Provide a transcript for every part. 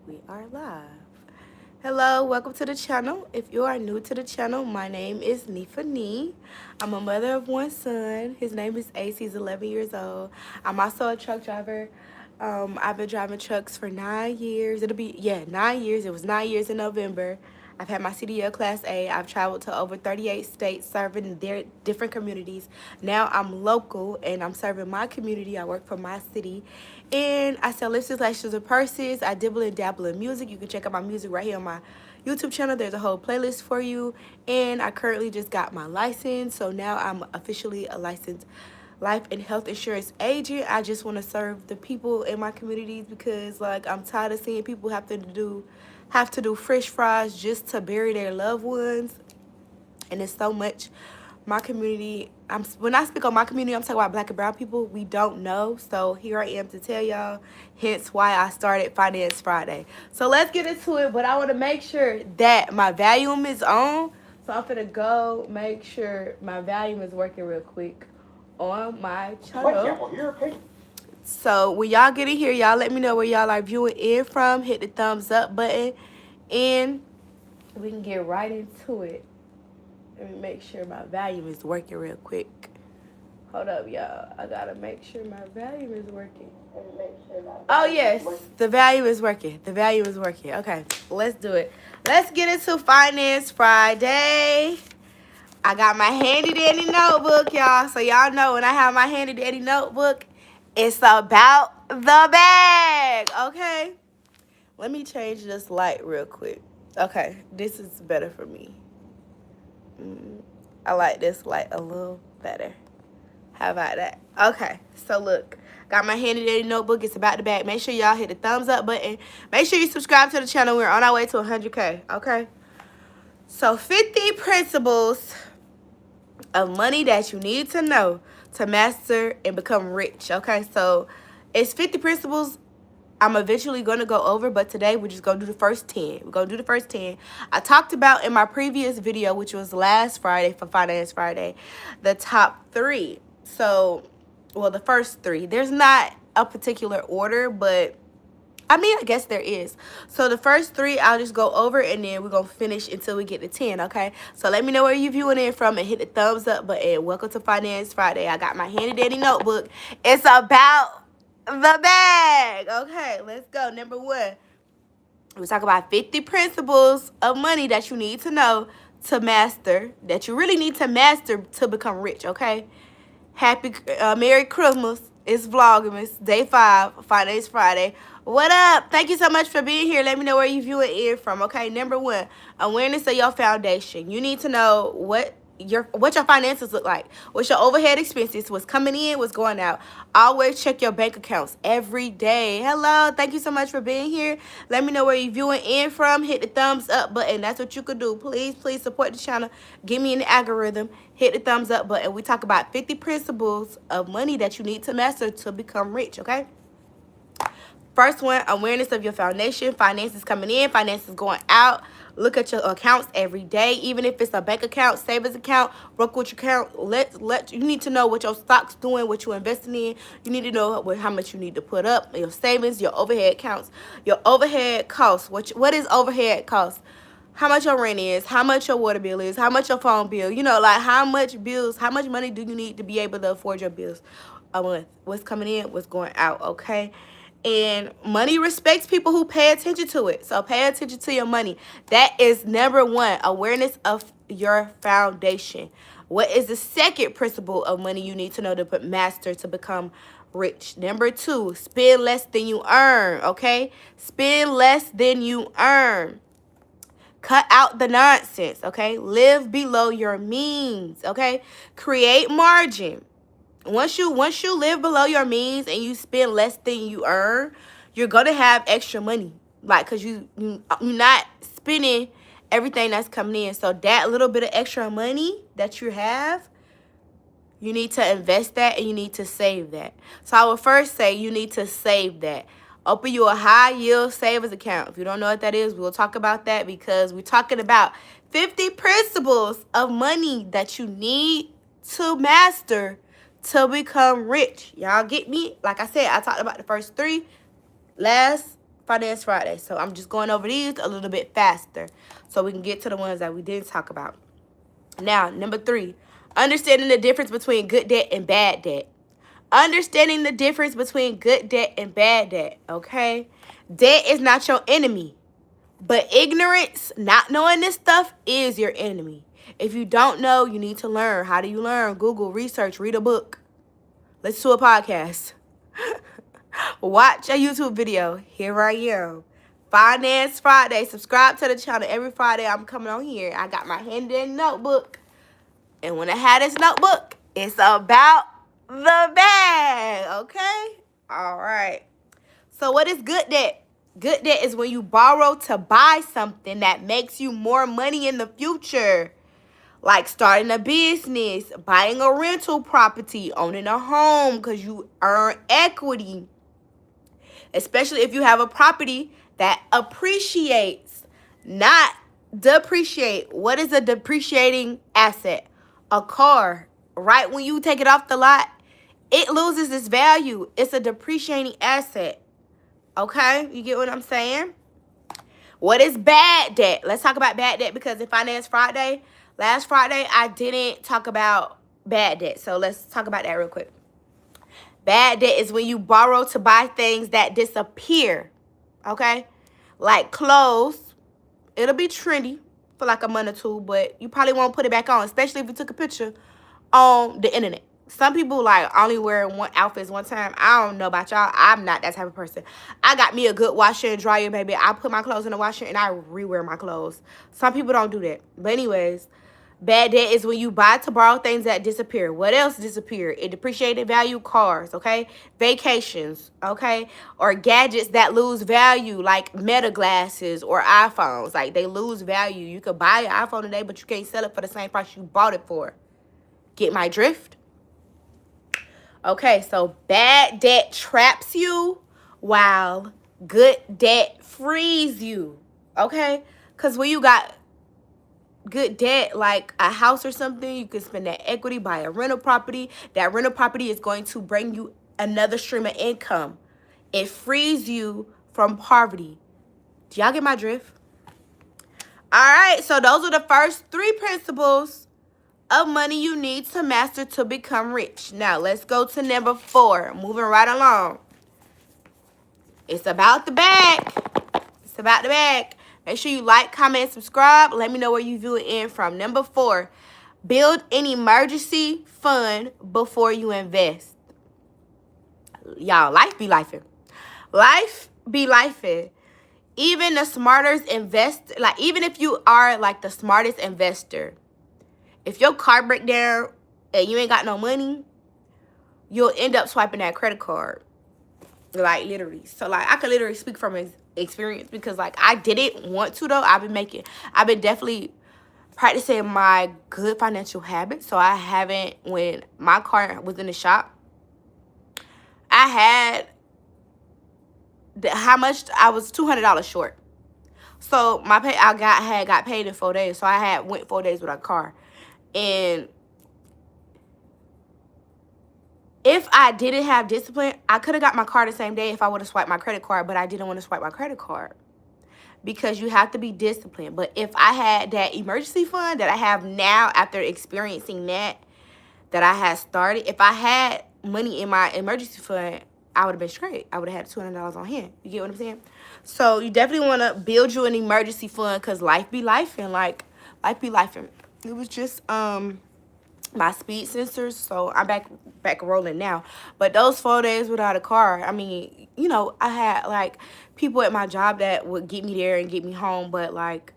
We are live. Hello, welcome to the channel. If you are new to the channel, my name is Neefah Nee. I'm a mother of one son. His name is Ace. He's 11 years old. I'm also a truck driver. I've been driving trucks for 9 years. 9 years. It was 9 years in November. I've had my CDL Class A. I've traveled to over 38 states serving their different communities. Now I'm local and I'm serving my community. I work for my city. And I sell lipsticks, lashes, and purses. I dibble and dabble in music. You can check out my music right here on my YouTube channel. There's a whole playlist for you. And I currently just got my license. So now I'm officially a licensed life and health insurance agent. I just want to serve the people in my communities because like I'm tired of seeing people have to do fish fries just to bury their loved ones. And it's so much my community. When I speak on my community, I'm talking about Black and brown people. We don't know, so here I am to tell y'all. Hence why I started Finance Friday. So let's get into it. But I want to make sure that my volume is on. So I'm gonna go make sure my volume is working real quick on my channel. So when y'all get in here, y'all let me know where y'all are viewing in from. Hit the thumbs up button, and we can get right into it. Let me make sure my volume is working real quick. Hold up, y'all. I gotta make sure my volume is working. Oh, yes. The volume is working. The volume is working. Okay, let's do it. Let's get into Finance Friday. I got my handy dandy notebook, y'all. So y'all know when I have my handy dandy notebook, it's about the bag, okay? Let me change this light real quick. Okay, this is better for me. I like this light a little better. How about that? Okay, so look. Got my handy dandy notebook. It's about the bag. Make sure y'all hit the thumbs up button. Make sure you subscribe to the channel. We're on our way to 100K, okay? So 50 principles of money that you need to know to master and become rich, okay? So it's 50 principles I'm eventually going to go over, but today we're just going to do the first 10. We're going to do the first 10. I talked about in my previous video, which was last Friday for Finance Friday, the top 3. So, well, the first 3. There's not a particular order, but I mean, I guess there is. So the first 3, I'll just go over, and then we're going to finish until we get to 10, okay? So let me know where you're viewing in from and hit the thumbs up button. Welcome to Finance Friday. I got my handy dandy notebook. It's about the bag. Okay, let's go. Number 1, we talk about 50 principles of money that you need to know to master, that you really need to master to become rich, okay? Merry Christmas. It's Vlogmas, day 5, Finance Friday. What up? Thank you so much for being here. Let me know where you viewing in from, okay? Number 1, awareness of your foundation. You need to know what your finances look like. What's your overhead expenses? What's coming in? What's going out? Always check your bank accounts every day. Hello. Thank you so much for being here. Let me know where you're viewing in from. Hit the thumbs up button. That's what you could do. Please support the channel. Give me an algorithm. Hit the thumbs up button. We talk about 50 principles of money that you need to master to become rich, okay? First one, awareness of your foundation. Finances coming in, finances going out. Look at your accounts every day, even if it's a bank account, savings account, brokerage account. You need to know what your stock's doing, what you're investing in. You need to know how much you need to put up, your savings, your overhead accounts, your overhead costs. What is overhead costs? How much your rent is, how much your water bill is, how much your phone bill. You know, like how much money do you need to be able to afford your bills a month? What's coming in, what's going out, okay? And money respects people who pay attention to it. So pay attention to your money. That is number 1, awareness of your foundation. What is the second principle of money you need to know to master to become rich? Number 2, spend less than you earn, okay? Spend less than you earn. Cut out the nonsense, okay? Live below your means, okay? Create margin. Once you live below your means and you spend less than you earn, you're gonna have extra money, like, cause you're not spending everything that's coming in. So that little bit of extra money that you have, you need to invest that and you need to save that. So I would first say you need to save that. Open you a high yield savings account. If you don't know what that is, we'll talk about that because we're talking about 50 principles of money that you need to master to become rich. Y'all get me? Like I said, I talked about the first 3 last Finance Friday. So I'm just going over these a little bit faster so we can get to the ones that we didn't talk about. Now, number 3, understanding the difference between good debt and bad debt. Understanding the difference between good debt and bad debt, okay? Debt is not your enemy, but ignorance, not knowing this stuff, is your enemy. If you don't know, you need to learn. How do you learn? Google, research, read a book, listen to a podcast, watch a YouTube video. Here I am. Finance Friday. Subscribe to the channel. Every Friday I'm coming on here. I got my handwritten notebook. And when I have this notebook, it's about the bag. Okay? All right. So what is good debt? Good debt is when you borrow to buy something that makes you more money in the future. Like starting a business, buying a rental property, owning a home because you earn equity. Especially if you have a property that appreciates, not depreciate. What is a depreciating asset? A car. Right when you take it off the lot, it loses its value. It's a depreciating asset. Okay? You get what I'm saying? What is bad debt? Let's talk about bad debt because in Finance Friday, last Friday, I didn't talk about bad debt. So let's talk about that real quick. Bad debt is when you borrow to buy things that disappear. Okay? Like clothes. It'll be trendy for like a month or two, but you probably won't put it back on, especially if you took a picture on the internet. Some people like only wear one outfits one time. I don't know about y'all. I'm not that type of person. I got me a good washer and dryer, baby. I put my clothes in the washer and I rewear my clothes. Some people don't do that. But anyways, bad debt is when you buy to borrow things that disappear. What else disappear? It depreciated value, cars, okay? Vacations, okay? Or gadgets that lose value, like Meta glasses or iPhones. Like, they lose value. You could buy an iPhone today, but you can't sell it for the same price you bought it for. Get my drift? Okay, so bad debt traps you while good debt frees you, okay? Because when you got good debt, like a house or something, you can spend that equity, buy a rental property. That rental property is going to bring you another stream of income. It frees you from poverty. Do y'all get my drift? All right, so those are the first 3 principles of money you need to master to become rich. Now, let's go to number 4. Moving right along. It's about the bag. It's about the bag. Make sure you like, comment, subscribe. Let me know where you view it in from. Number 4, build an emergency fund before you invest. Y'all, life be lifing. Life be lifing. Even the smartest investor, like even if you are like the smartest investor, if your car break down and you ain't got no money, you'll end up swiping that credit card. Like, literally. So, like, I could literally speak from experience because, like, I didn't want to, though. I've been definitely practicing my good financial habits. So, I haven't, when my car was in the shop, I had, how much? I was $200 short. So, I got paid in 4 days. So, I went 4 days without a car. And if I didn't have discipline, I could have got my car the same day if I would have swiped my credit card, but I didn't want to swipe my credit card because you have to be disciplined. But if I had that emergency fund that I have now after experiencing that I had started, if I had money in my emergency fund, I would have been straight. I would have had $200 on hand. You get what I'm saying? So you definitely want to build you an emergency fund because life be lifing. Like, life be lifing. It was just my speed sensors, so I'm back rolling now. But those 4 days without a car, I mean, you know, I had like people at my job that would get me there and get me home, but like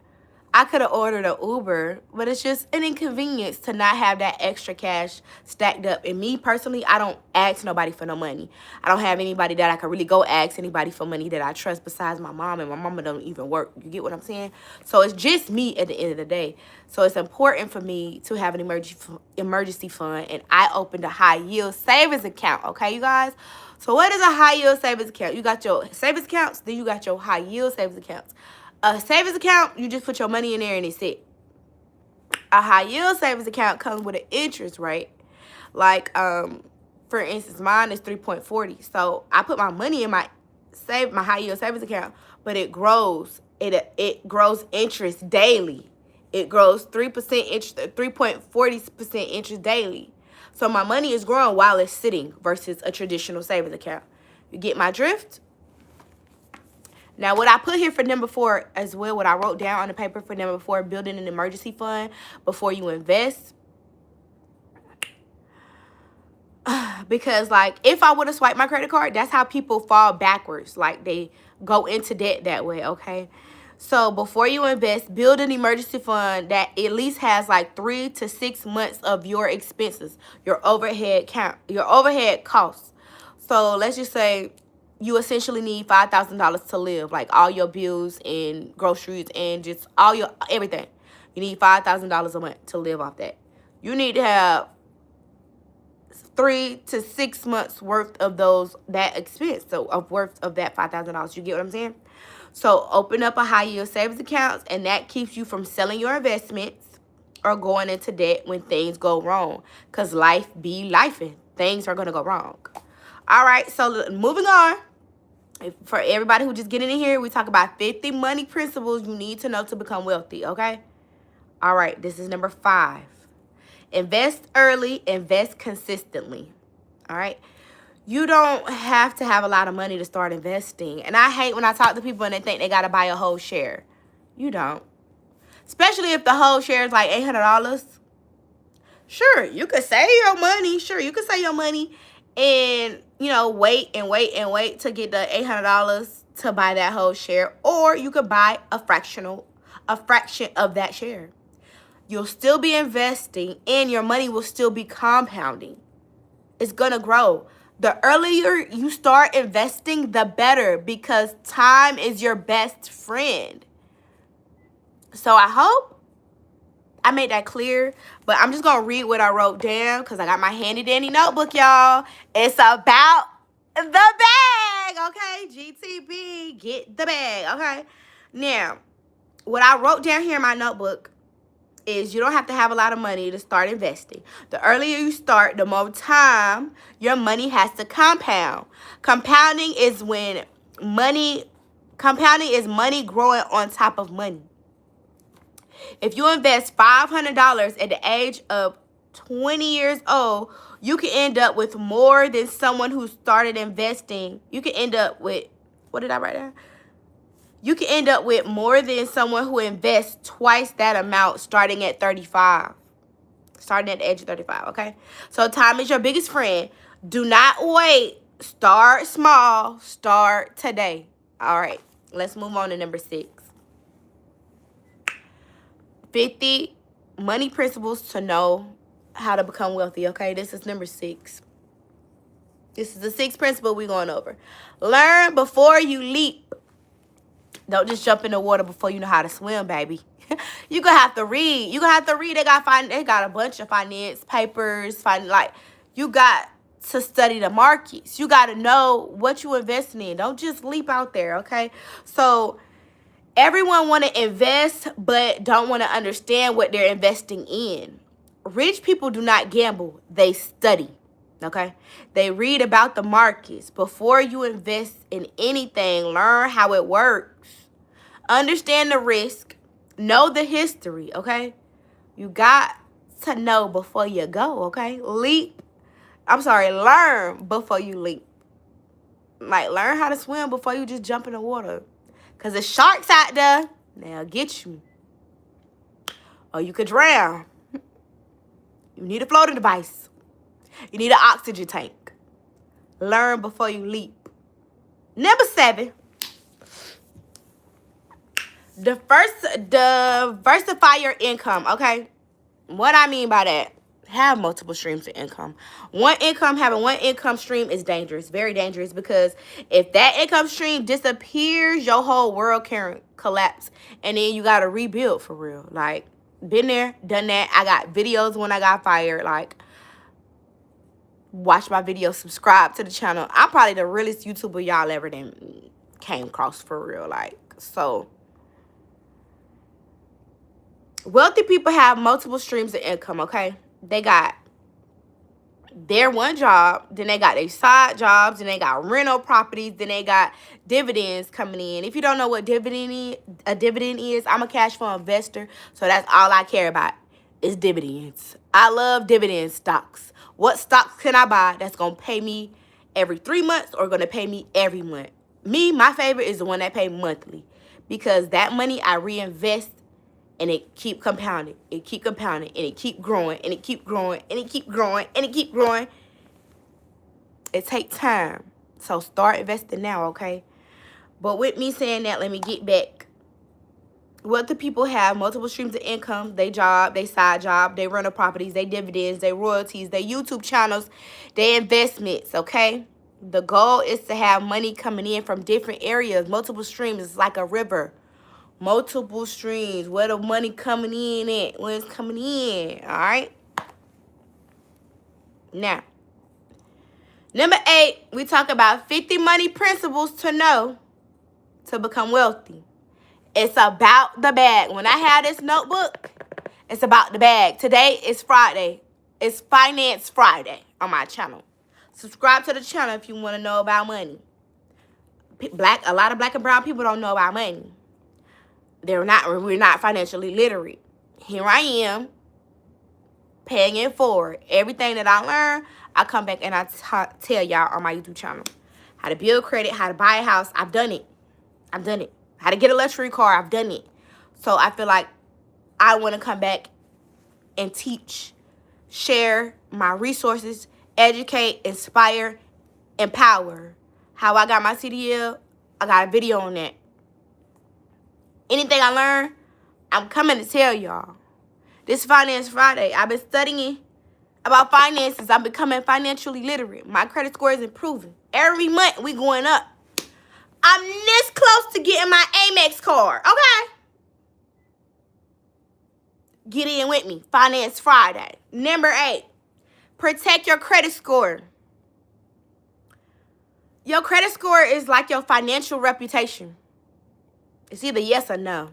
I could have ordered an Uber, but it's just an inconvenience to not have that extra cash stacked up. And me personally, I don't ask nobody for no money. I don't have anybody that I could really go ask anybody for money that I trust besides my mom, and my mama don't even work. You get what I'm saying? So it's just me at the end of the day. So it's important for me to have an emergency fund, and I opened a high yield savings account. Okay, you guys? So what is a high yield savings account? You got your savings accounts, then you got your high yield savings accounts. A savings account, you just put your money in there and it's it. A high yield savings account comes with an interest rate. Like, for instance, mine is 3.40. So I put my money in my my high yield savings account, but it grows. It grows interest daily. It grows 3% interest, 3.40% interest daily. So my money is growing while it's sitting versus a traditional savings account. You get my drift? Now, what I put here for number 4 as well, what I wrote down on the paper for number 4, building an emergency fund before you invest. Because, like, if I would have swiped my credit card, that's how people fall backwards. Like, they go into debt that way, okay? So, before you invest, build an emergency fund that at least has, like, 3 to 6 months of your expenses, your overhead costs. So, let's just say you essentially need $5,000 to live, like, all your bills and groceries and just everything. You need $5,000 a month to live off that. You need to have 3 to 6 months worth of that expense, so worth of that $5,000. You get what I'm saying? So open up a high yield savings account, and that keeps you from selling your investments or going into debt when things go wrong. Because life be lifing. Things are gonna go wrong. All right, so moving on. For everybody who just getting in here, we talk about 50 money principles you need to know to become wealthy. Okay. All right, this is number 5. Invest early, invest consistently. All right. You don't have to have a lot of money to start investing. And I hate when I talk to people and they think they got to buy a whole share. You don't. Especially if the whole share is like $800. Sure, you could save your money. Sure, you could save your money and, you know, wait to get the $800 to buy that whole share. Or you could buy a fraction of that share. You'll still be investing and your money will still be compounding. It's going to grow. The earlier you start investing, the better, because time is your best friend. So I hope I made that clear, but I'm just going to read what I wrote down because I got my handy dandy notebook, y'all. It's about the bag, okay? GTB, get the bag, okay? Now, what I wrote down here in my notebook is you don't have to have a lot of money to start investing. The earlier you start, the more time your money has to compound. Compounding is money growing on top of money. If you invest $500 at the age of 20 years old, you can end up with more than someone who started investing. You can end up with, what did I write down? You can end up with more than someone who invests twice that amount starting at 35. Starting at the age of 35, okay? So time is your biggest friend. Do not wait. Start small. Start today. All right. Let's move on to number 6. 50 money principles to know how to become wealthy, okay? This is number 6. This is the 6th principle we're going over. Learn before you leap. Don't just jump in the water before you know how to swim, baby. You're going to have to read. You're going to have to read. They got a bunch of finance papers. You got to study the markets. You got to know what you're investing in. Don't just leap out there, okay? So everyone want to invest but don't want to understand what they're investing in. Rich people do not gamble. They study, okay? They read about the markets. Before you invest in anything, learn how it works. Understand the risk. Know the history, okay? You got to know before you go, okay? Learn before you leap. Like, learn how to swim before you just jump in the water. Because the sharks out there, they'll get you. Or you could drown. You need a floating device. You need an oxygen tank. Learn before you leap. Number 7. Diversify your income, okay? What I mean by that, have multiple streams of income. Having one income stream is dangerous, very dangerous, because if that income stream disappears, your whole world can collapse, and then you got to rebuild for real. Like, been there, done that. I got videos when I got fired. Like, watch my videos, subscribe to the channel. I'm probably the realest YouTuber y'all ever came across for real. Like, so wealthy people have multiple streams of income, okay? They got their one job, then they got their side jobs, then they got rental properties, then they got dividends coming in. If you don't know what a dividend is, I'm a cash flow investor, so that's all I care about is dividends. I love dividend stocks. What stocks can I buy that's going to pay me every 3 months or going to pay me every month? My favorite is the one that pay monthly, because that money I reinvest and it keep compounding. It keep compounding and it keep growing and it keep growing and it keep growing and it keep growing. It takes time. So start investing now, okay? But with me saying that, let me get back. What the people have, multiple streams of income, they job, they side job, they rental properties, they dividends, they royalties, they YouTube channels, they investments, okay? The goal is to have money coming in from different areas, multiple streams. It's like a river. Multiple streams, where the money coming in at, when it's coming in, all right? Now, number 8, we talk about 50 money principles to know to become wealthy. It's about the bag. When I have this notebook, it's about the bag. Today is Friday. It's Finance Friday on my channel. Subscribe to the channel if you want to know about money. A lot of black and brown people don't know about money. We're not financially literate. Here I am, paying it forward. Everything that I learn, I come back and I tell y'all on my YouTube channel. How to build credit, how to buy a house. I've done it. How to get a luxury car. I've done it. So I feel like I want to come back and teach, share my resources, educate, inspire, empower. How I got my CDL, I got a video on that. Anything I learn, I'm coming to tell y'all. This Finance Friday, I've been studying about finances. I'm becoming financially literate. My credit score is improving. Every month, we going up. I'm this close to getting my Amex card, okay? Get in with me. Finance Friday. Number 8, protect your credit score. Your credit score is like your financial reputation. It's either yes or no.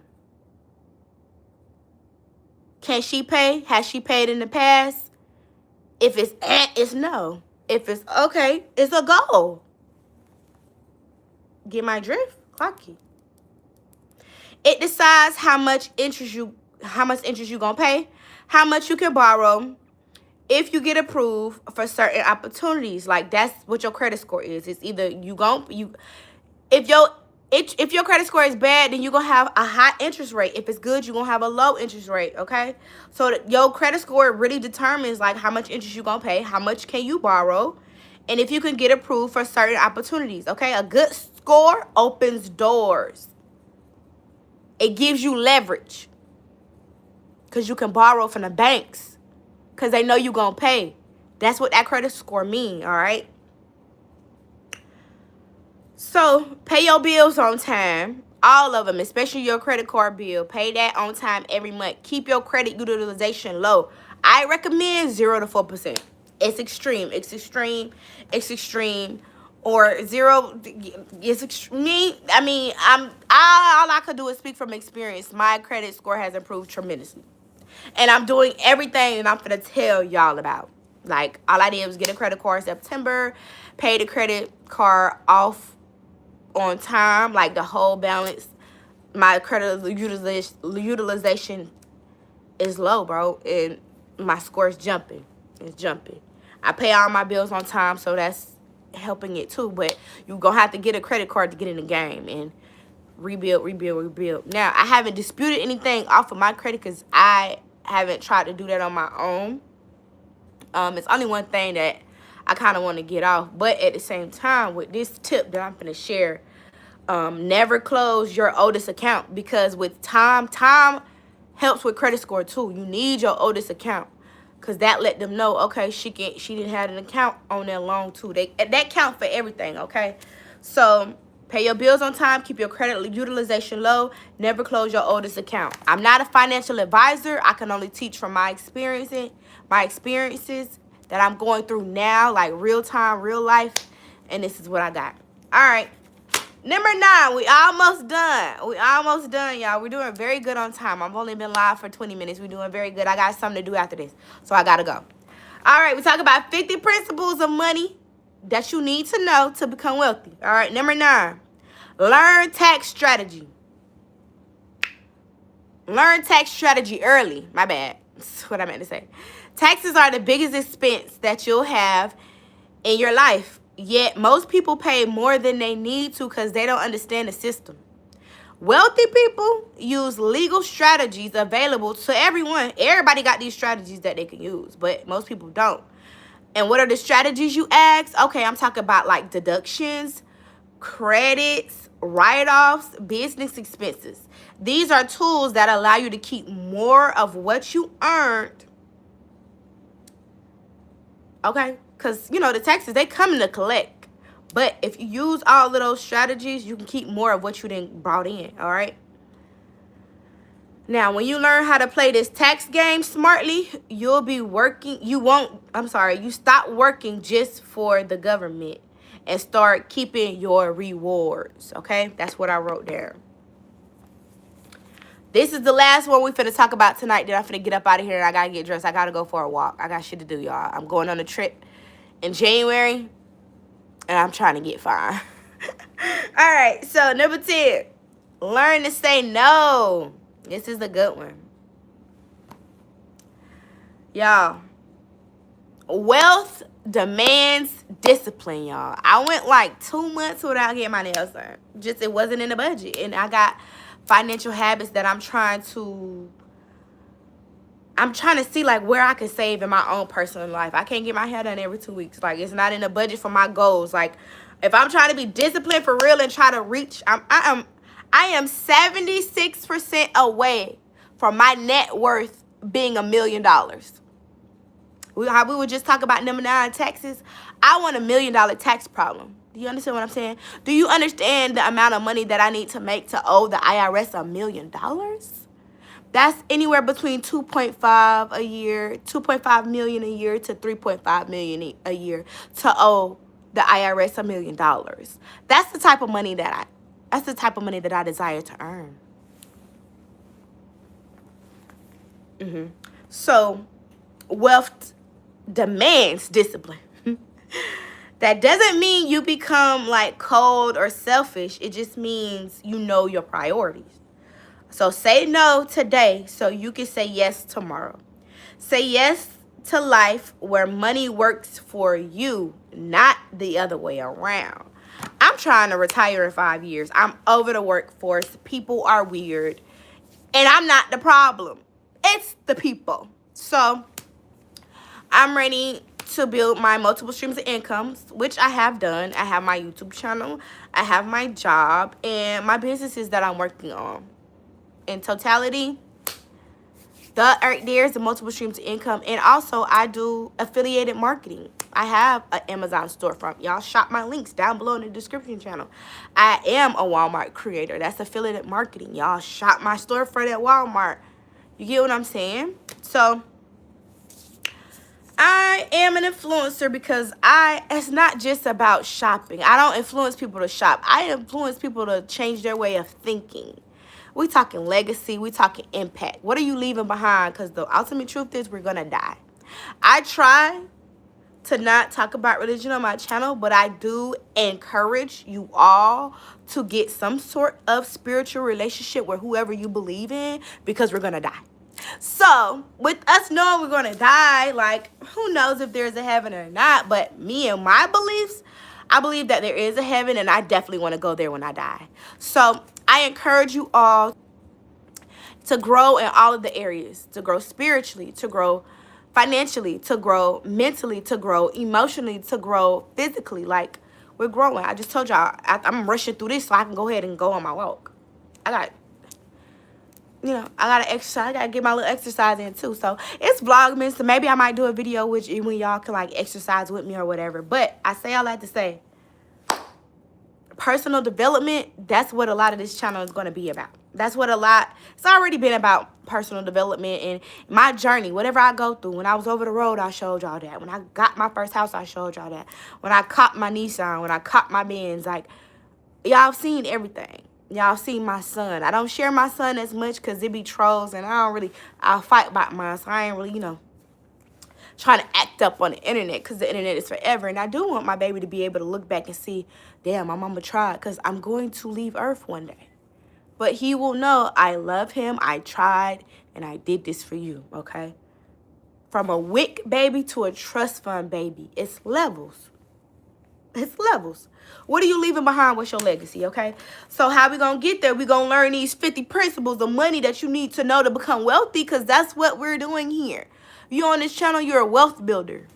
Can she pay? Has she paid in the past? If it's it's no. If it's okay, it's a go. Get my drift? Clock it. It decides how much interest you gonna pay, how much you can borrow, if you get approved for certain opportunities. Like, that's what your credit score is. It's either if your credit score is bad, then you're going to have a high interest rate. If it's good, you're going to have a low interest rate, okay? So your credit score really determines, like, how much interest you're going to pay, how much can you borrow, and if you can get approved for certain opportunities, okay? A good score opens doors. It gives you leverage because you can borrow from the banks because they know you're going to pay. That's what that credit score means, all right? So, pay your bills on time. All of them, especially your credit card bill. Pay that on time every month. Keep your credit utilization low. I recommend 0 to 4%. It's extreme. It's extreme. It's extreme. Or 0, it's extreme. I mean, all I could do is speak from experience. My credit score has improved tremendously. And I'm doing everything that I'm going to tell y'all about. Like, all I did was get a credit card in September, pay the credit card off on time, like the whole balance. My credit utilization is low, bro, and my score is jumping. It's jumping. I pay all my bills on time, so that's helping it too. But you're gonna have to get a credit card to get in the game and rebuild. Now, I haven't disputed anything off of my credit because I haven't tried to do that on my own. It's only one thing that I kind of want to get off. But at the same time, with this tip that I'm going to share, never close your oldest account, because with time helps with credit score too. You need your oldest account because that let them know, okay, she didn't have an account on there long too. That count for everything, okay? So pay your bills on time, keep your credit utilization low, never close your oldest account. I'm not a financial advisor. I can only teach from my experiences that I'm going through now, like real time, real life, and this is what I got. All right. Number 9, we almost done, y'all. We're doing very good on time. I've only been live for 20 minutes. We're doing very good. I got something to do after this, so I got to go. All right, we talk about 50 principles of money that you need to know to become wealthy. All right, number 9, learn tax strategy. Learn tax strategy early. My bad. That's what I meant to say. Taxes are the biggest expense that you'll have in your life. Yet most people pay more than they need to because they don't understand the system. Wealthy people use legal strategies available to everyone. Everybody got these strategies that they can use, but most people don't. And what are the strategies, you ask? Okay, I'm talking about like deductions, credits, write-offs, business expenses. These are tools that allow you to keep more of what you earned. Okay? Because, you know, the taxes, they come to collect. But if you use all of those strategies, you can keep more of what you didn't brought in. All right? Now, when you learn how to play this tax game smartly, you'll be working. You stop working just for the government and start keeping your rewards. Okay? That's what I wrote there. This is the last one we finna talk about tonight. Then I'm finna get up out of here and I gotta get dressed. I gotta go for a walk. I got shit to do, y'all. I'm going on a trip in January and I'm trying to get fine. All right, so number 10, learn to say no. This is a good one. Y'all, wealth demands discipline, y'all. I went like 2 months without getting my nails done. Just it wasn't in the budget. And I got financial habits that I'm trying to see like where I can save in my own personal life. I can't get my hair done every 2 weeks. Like, it's not in the budget for my goals. Like, if I'm trying to be disciplined for real and try to reach, I am 76% away from my net worth being $1 million. We were just talking about number 9, taxes. I want $1 million tax problem. Do you understand what I'm saying? Do you understand the amount of money that I need to make to owe the IRS $1 million? That's anywhere between 2.5 a year, 2.5 million a year to 3.5 million a year to owe the IRS $1 million. That's the type of money that I desire to earn. So, wealth demands discipline. That doesn't mean you become like cold or selfish. It just means you know your priorities. So say no today so you can say yes tomorrow. Say yes to life where money works for you, not the other way around. I'm trying to retire in 5 years. I'm over the workforce. People are weird. And I'm not the problem. It's the people. So I'm ready to build my multiple streams of incomes, which I have done. I have my YouTube channel, I have my job, and my businesses that I'm working on. In totality, there's the multiple streams of income. And also, I do affiliated marketing. I have an Amazon storefront. Y'all shop my links down below in the description channel. I am a Walmart creator. That's affiliated marketing. Y'all shop my storefront at Walmart. You get what I'm saying? So I am an influencer because it's not just about shopping. I don't influence people to shop. I influence people to change their way of thinking. We talking legacy. We talking impact. What are you leaving behind? Because the ultimate truth is we're going to die. I try to not talk about religion on my channel, but I do encourage you all to get some sort of spiritual relationship with whoever you believe in, because we're going to die. So, with us knowing we're going to die, like, who knows if there's a heaven or not, but me and my beliefs, I believe that there is a heaven, and I definitely want to go there when I die. So, I encourage you all to grow in all of the areas, to grow spiritually, to grow financially, to grow mentally, to grow emotionally, to grow physically. Like, we're growing. I just told y'all, I'm rushing through this so I can go ahead and go on my walk. I got to exercise. I got to get my little exercise in too. So it's Vlogmas. So maybe I might do a video with you when y'all can like exercise with me or whatever. But I say all that to say, personal development, that's what a lot of this channel is going to be about. It's already been about personal development and my journey, whatever I go through. When I was over the road, I showed y'all that. When I got my first house, I showed y'all that. When I copped my Nissan, when I copped my Benz, like, y'all seen everything. Y'all seen my son. I don't share my son as much because it be trolls and I'll fight about mine. So I ain't really, trying to act up on the internet because the internet is forever. And I do want my baby to be able to look back and see, damn, my mama tried, because I'm going to leave Earth one day. But he will know I love him, I tried, and I did this for you, okay? From a WIC baby to a trust fund baby, it's levels. It's levels. What are you leaving behind? What's your legacy, okay? So how we going to get there? We going to learn these 50 principles of money that you need to know to become wealthy, because that's what we're doing here. You on this channel, you're a wealth builder,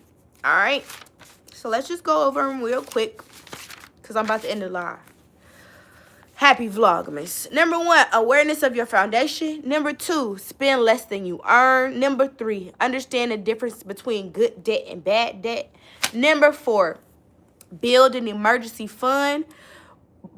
all right? So let's just go over them real quick, because I'm about to end the live. Happy Vlogmas. Number 1, awareness of your foundation. Number 2, spend less than you earn. Number 3, understand the difference between good debt and bad debt. Number 4, build an emergency fund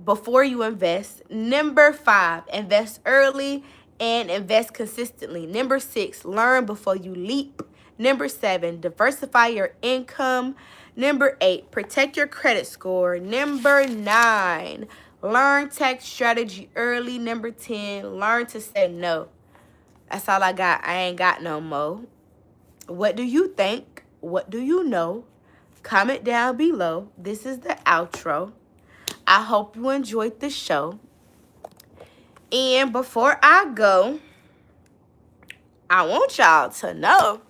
before you invest. Number 5, invest early and invest consistently. Number 6, learn before you leap. Number 7, diversify your income. Number 8, protect your credit score. Number 9, learn tax strategy early. Number 10, learn to say no. That's all I got. I ain't got no more. What do you think? What do you know? Comment down below. This is the outro. I hope you enjoyed the show. And before I go, I want y'all to know.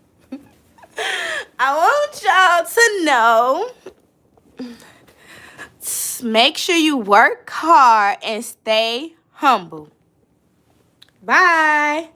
Make sure you work hard and stay humble. Bye.